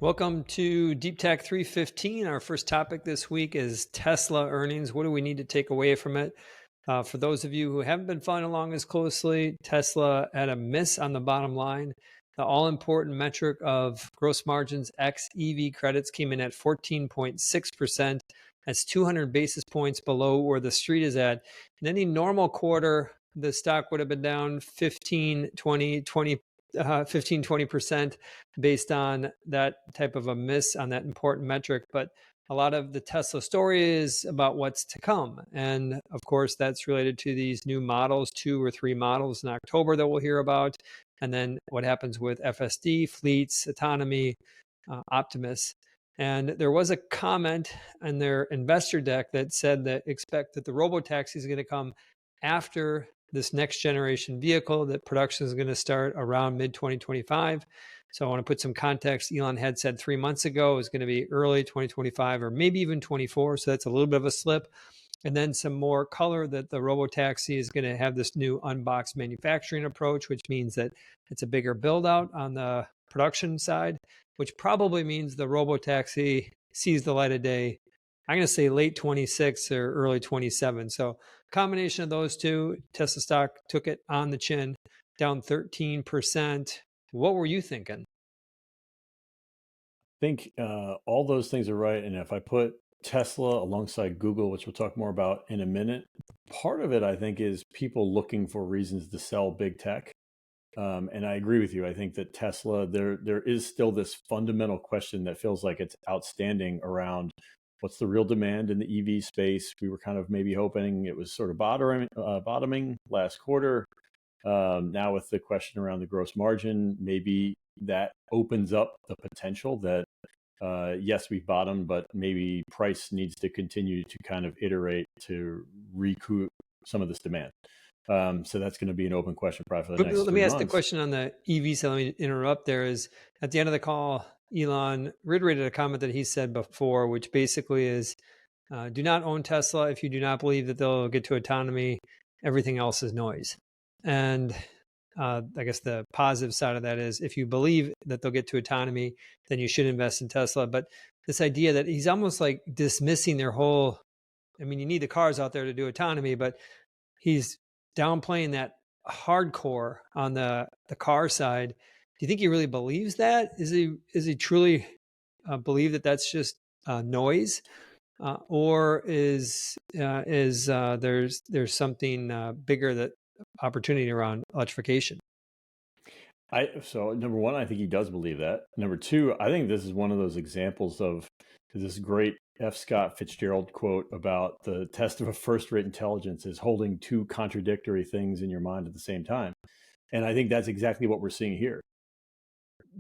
Welcome to DeepTech315. Our first topic this week is Tesla earnings. What do we need to take away from it? For those of you who haven't been following along as closely, Tesla had a miss on the bottom line. The all-important metric of gross margins x EV credits came in at 14.6%. That's 200 basis points below where the street is at. In any normal quarter, the stock would have been down 15-20% based on that type of a miss on that important metric. But a lot of the Tesla story is about what's to come. And of course, that's related to these new models, 2 or 3 models in October that we'll hear about. And then what happens with FSD, fleets, autonomy, Optimus. And there was a comment in their investor deck that said that expect that the robotaxi is going to come after this next generation vehicle, that production is going to start around mid-2025. So I want to put some context. Elon had said 3 months ago it was going to be early 2025 or maybe even 24. So that's a little bit of a slip. And then some more color that the robotaxi is going to have this new unboxed manufacturing approach, which means that it's a bigger build out on the production side, which probably means the robotaxi sees the light of day. I'm going to say late 26 or early 27. So combination of those two, Tesla stock took it on the chin, down 13%. What were you thinking? I think all those things are right. And if I put Tesla alongside Google, which we'll talk more about in a minute, part of it, I think, is people looking for reasons to sell big tech. And I agree with you. I think that Tesla, there is still this fundamental question that feels like it's outstanding around what's the real demand in the EV space. We were kind of maybe hoping it was sort of bottoming last quarter. Now with the question around the gross margin, maybe that opens up the potential that, yes, we've bottomed, but maybe price needs to continue to kind of iterate to recoup some of this demand. So that's going to be an open question probably for the next 3 months. Let me ask the question on the EV side. Let me interrupt there. Is at the end of the call, Elon reiterated a comment that he said before, which basically is, do not own Tesla if you do not believe that they'll get to autonomy. Everything else is noise. And I guess the positive side of that is if you believe that they'll get to autonomy, then you should invest in Tesla. But this idea that he's almost like dismissing their whole, I mean, you need the cars out there to do autonomy, but he's downplaying that hardcore on the car side. Do you think he really believes that? Is he truly believe that that's just noise, or is there's something bigger, that opportunity around electrification? So number one, I think he does believe that. Number two, I think this is one of those examples of this great F. Scott Fitzgerald quote about the test of a first-rate intelligence is holding two contradictory things in your mind at the same time. And I think that's exactly what we're seeing here.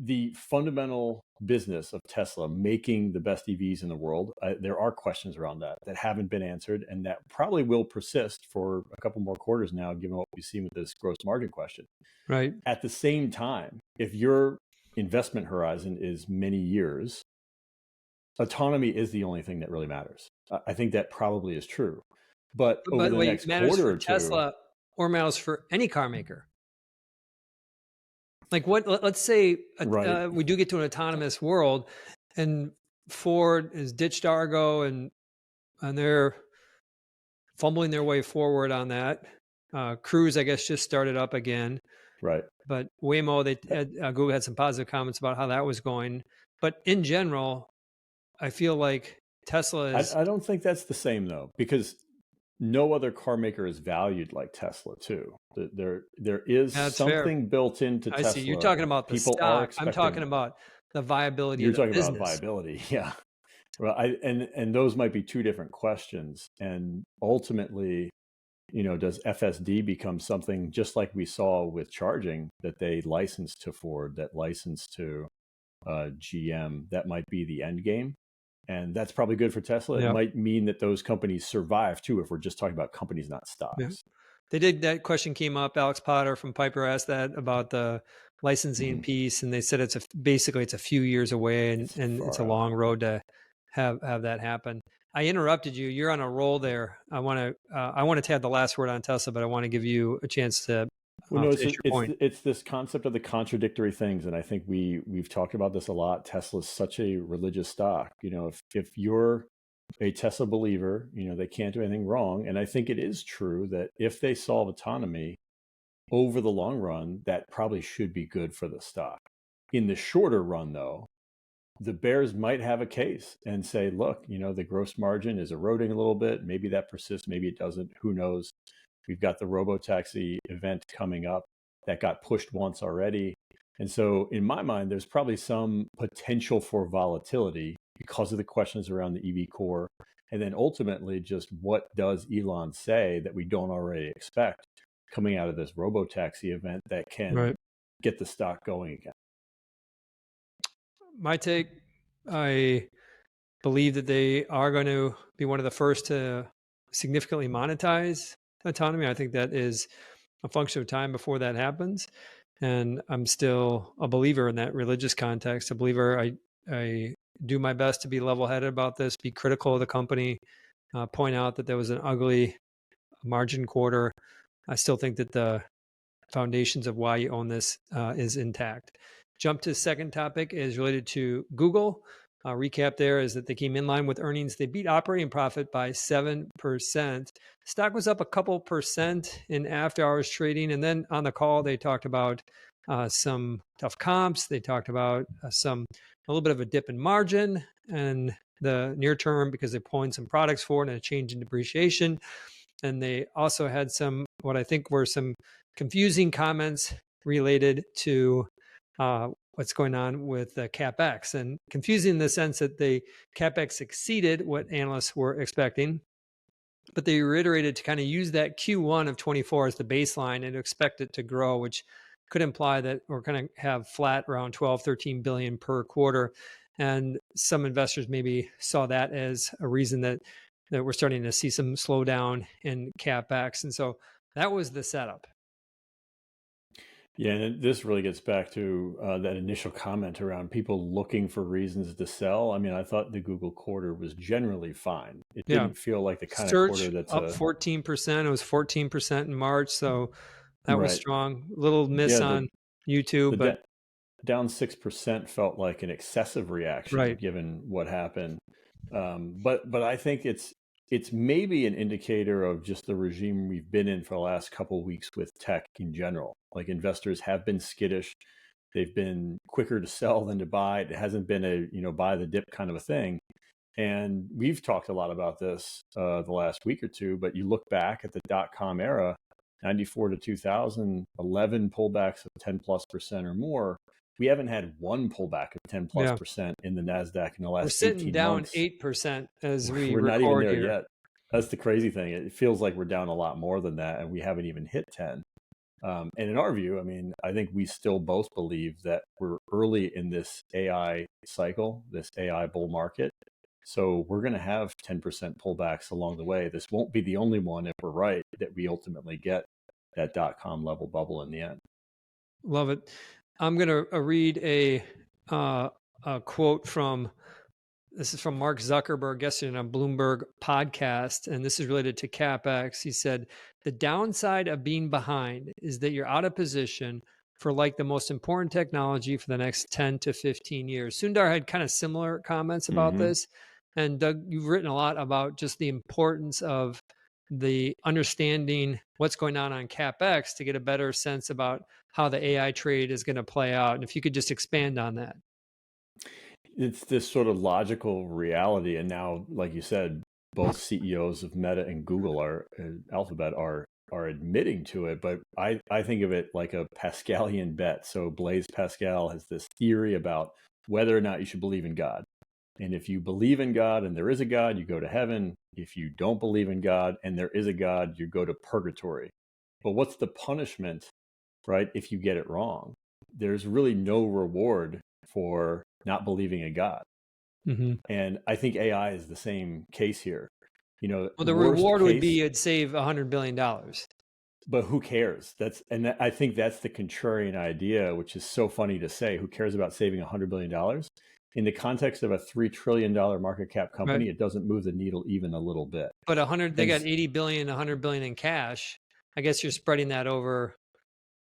The fundamental business of Tesla making the best EVs in the world, there are questions around that haven't been answered, and that probably will persist for a couple more quarters now, given what we've seen with this gross margin question. Right. At the same time, if your investment horizon is many years, autonomy is the only thing that really matters. I think that probably is true. But over the next quarter or two, Tesla or matters for any car maker. Like let's say we do get to an autonomous world and Ford has ditched Argo and they're fumbling their way forward on that. Cruise, I guess, just started up again. Right. But Waymo, Google had some positive comments about how that was going. But in general, I feel like Tesla is... I don't think that's the same, though, because no other car maker is valued like Tesla, too. There is something built into Tesla. I see. You're talking about the stock. I'm talking about the viability of the business. You're talking about viability, yeah. Well, and those might be two different questions. And ultimately, does FSD become something just like we saw with charging that they licensed to Ford, that licensed to GM? That might be the end game. And that's probably good for Tesla. Yeah. It might mean that those companies survive too, if we're just talking about companies, not stocks. Yeah. They did. That question came up. Alex Potter from Piper asked that about the licensing piece, and they said it's basically a few years away, and it's a long road to have that happen. I interrupted you. You're on a roll there. I want to have the last word on Tesla, but I want to give you a chance to Well, no, to hit your point. it's this concept of the contradictory things, and I think we've talked about this a lot. Tesla's such a religious stock. If you're a Tesla believer, they can't do anything wrong, and I think it is true that if they solve autonomy over the long run, that probably should be good for the stock. In the shorter run, though, the bears might have a case and say, look, the gross margin is eroding a little bit. Maybe that persists, maybe it doesn't. Who knows? We've got the robotaxi event coming up that got pushed once already. And so in my mind, there's probably some potential for volatility because of the questions around the EV core. And then ultimately, just what does Elon say that we don't already expect coming out of this robotaxi event that can get the stock going again? My take, I believe that they are going to be one of the first to significantly monetize autonomy. I think that is a function of time before that happens. And I'm still a believer in that religious context, a believer. I do my best to be level-headed about this, be critical of the company, point out that there was an ugly margin quarter. I still think that the foundations of why you own this is intact. Jump to the second topic is related to Google. Recap there is that they came in line with earnings. They beat operating profit by 7%. Stock was up a couple percent in after hours trading. And then on the call, they talked about some tough comps. They talked about a little bit of a dip in margin and the near term because they're pulling some products forward and a change in depreciation. And they also had what I think were some confusing comments related to what's going on with CapEx, and confusing in the sense that the CapEx exceeded what analysts were expecting, but they reiterated to kind of use that Q1 of 24 as the baseline and expect it to grow, which could imply that we're going to have flat around 12, 13 billion per quarter. And some investors maybe saw that as a reason that we're starting to see some slowdown in CapEx. And so that was the setup. Yeah, and this really gets back to that initial comment around people looking for reasons to sell. I mean, I thought the Google quarter was generally fine. It didn't feel like the kind of quarter that's up 14%. It was 14% in March, so that was right. strong. Little miss on YouTube, but down 6% felt like an excessive reaction given what happened. But I think it's maybe an indicator of just the regime we've been in for the last couple of weeks with tech in general. Like, investors have been skittish. They've been quicker to sell than to buy. It hasn't been a, buy the dip kind of a thing. And we've talked a lot about this the last week or two, but you look back at the dot-com era, 94 to 2000, 11 pullbacks of 10+% or more. We haven't had one pullback of 10+% in the NASDAQ in the last 18 months. We're sitting down 8% as we we're record not even there here. yet. That's the crazy thing. It feels like we're down a lot more than that, and we haven't even hit 10. And in our view, I mean, I think we still both believe that we're early in this AI cycle, this AI bull market. So we're going to have 10% pullbacks along the way. This won't be the only one, if we're right, that we ultimately get that dot-com level bubble in the end. Love it. I'm going to read a quote from, this is from Mark Zuckerberg yesterday on a Bloomberg podcast, and this is related to CapEx. He said, the downside of being behind is that you're out of position for like the most important technology for the next 10 to 15 years. Sundar had kind of similar comments about this. And Doug, you've written a lot about just the importance of the understanding what's going on CapEx to get a better sense about how the AI trade is going to play out. And if you could just expand on that. It's this sort of logical reality. And now, like you said, both CEOs of Meta and Google Alphabet are admitting to it. But I think of it like a Pascalian bet. So Blaise Pascal has this theory about whether or not you should believe in God. And if you believe in God and there is a God, you go to heaven. If you don't believe in God and there is a God, you go to purgatory. But what's the punishment, right, if you get it wrong? There's really no reward for not believing in God. And I think AI is the same case here. Well, the reward would be you'd save $100 billion. But who cares? I think that's the contrarian idea, which is so funny to say. Who cares about saving $100 billion? In the context of a $3 trillion market cap company, it doesn't move the needle even a little bit. But they got 80 billion, 100 billion in cash. I guess you're spreading that over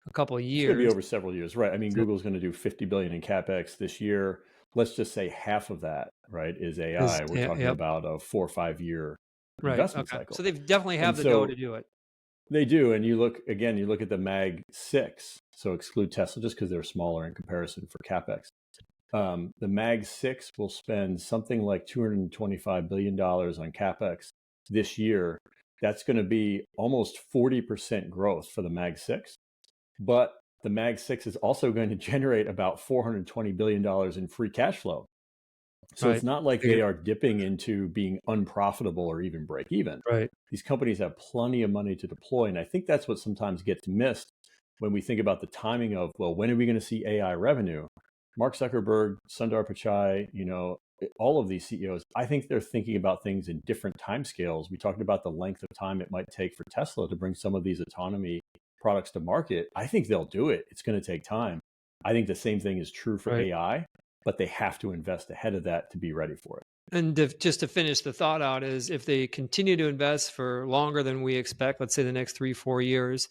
a couple of It's going to be years. over several years, right? I mean, So Google's going to do 50 billion in capex this year. Let's just say half of that, right, is AI. We're yeah, talking yep, about a 4 or 5 year right, investment okay. cycle. So they've definitely And have the dough so to do it. they do. And you look at the Mag 6, so exclude Tesla just because they're smaller in comparison for capex. The Mag 6 will spend something like $225 billion on capex this year. That's going to be almost 40% growth for the Mag 6. But the Mag 6 is also going to generate about $420 billion in free cash flow. So it's Right. not like Figure. they are dipping into being unprofitable or even break even. Right. These companies have plenty of money to deploy. And I think that's what sometimes gets missed when we think about the timing of, well, when are we going to see AI revenue? Mark Zuckerberg, Sundar Pichai, all of these CEOs, I think they're thinking about things in different timescales. We talked about the length of time it might take for Tesla to bring some of these autonomy products to market. I think they'll do it. It's going to take time. I think the same thing is true for Right. AI, but they have to invest ahead of that to be ready for it. And just to finish the thought out is if they continue to invest for longer than we expect, let's say the next 3-4 years,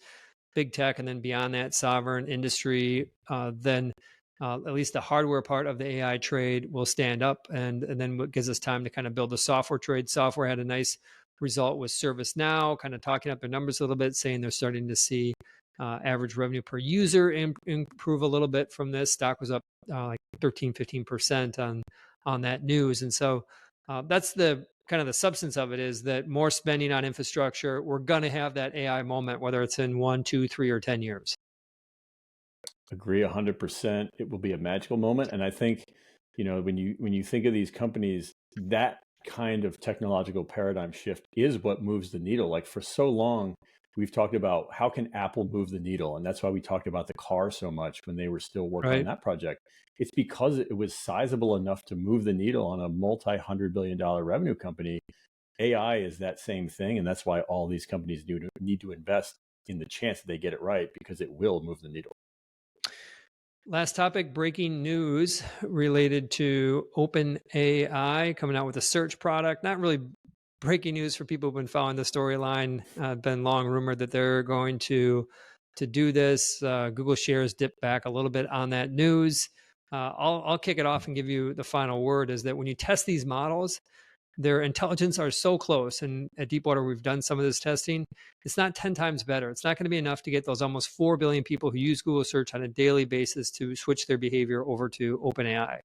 big tech, and then beyond that, sovereign industry, then at least the hardware part of the AI trade will stand up, and then what gives us time to kind of build the software trade. Software had a nice result with ServiceNow, kind of talking up their numbers a little bit, saying they're starting to see average revenue per user improve a little bit from this. Stock was up like 13-15% on that news, and so that's the kind of the substance of it, is that more spending on infrastructure. We're going to have that AI moment, whether it's in 1, 2, 3, or 10 years. Agree 100%. It will be a magical moment. And I think, when you think of these companies, that kind of technological paradigm shift is what moves the needle. Like for so long, we've talked about how can Apple move the needle? And that's why we talked about the car so much when they were still working on Right. that project. It's because it was sizable enough to move the needle on a multi-$100 billion revenue company. AI is that same thing. And that's why all these companies need to invest in the chance that they get it right, because it will move the needle. Last topic, breaking news related to OpenAI coming out with a search product. Not really breaking news for people who've been following the storyline. Been long rumored that they're going to do this. Google shares dipped back a little bit on that news. I'll kick it off and give you the final word, is that when you test these models, their intelligence are so close. And at Deepwater, we've done some of this testing. It's not 10 times better. It's not going to be enough to get those almost 4 billion people who use Google search on a daily basis to switch their behavior over to OpenAI.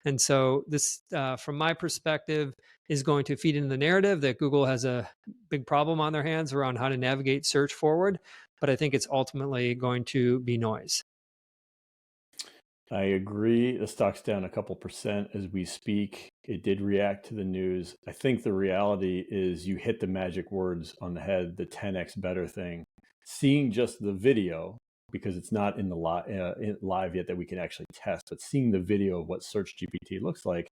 And so this, from my perspective, is going to feed into the narrative that Google has a big problem on their hands around how to navigate search forward. But I think it's ultimately going to be noise. I agree. The stock's down a couple percent as we speak. It did react to the news. I think the reality is you hit the magic words on the head, the 10x better thing. Seeing just the video, because it's not in the live yet that we can actually test, but seeing the video of what SearchGPT looks like,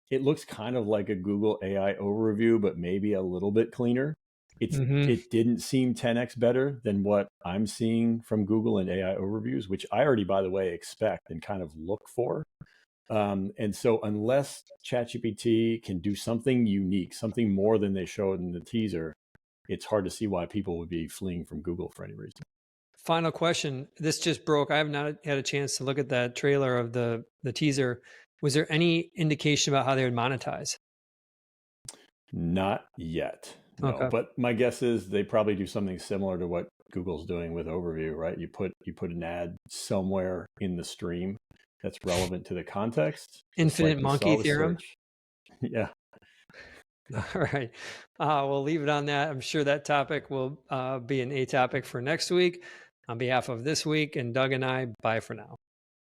it looks kind of like a Google AI overview, but maybe a little bit cleaner. It didn't seem 10x better than what I'm seeing from Google and AI overviews, which I already, by the way, expect and kind of look for. And so unless ChatGPT can do something unique, something more than they showed in the teaser, it's hard to see why people would be fleeing from Google for any reason. Final question. This just broke. I have not had a chance to look at that trailer of the teaser. Was there any indication about how they would monetize? Not yet, no. Okay. But my guess is they probably do something similar to what Google's doing with Overview, right? You put an ad somewhere in the stream that's relevant to the context, just Infinite like we monkey saw with theorem. search. Yeah. All right. We'll leave it on that. I'm sure that topic will be an A topic for next week. On behalf of this week and Doug and I, bye for now.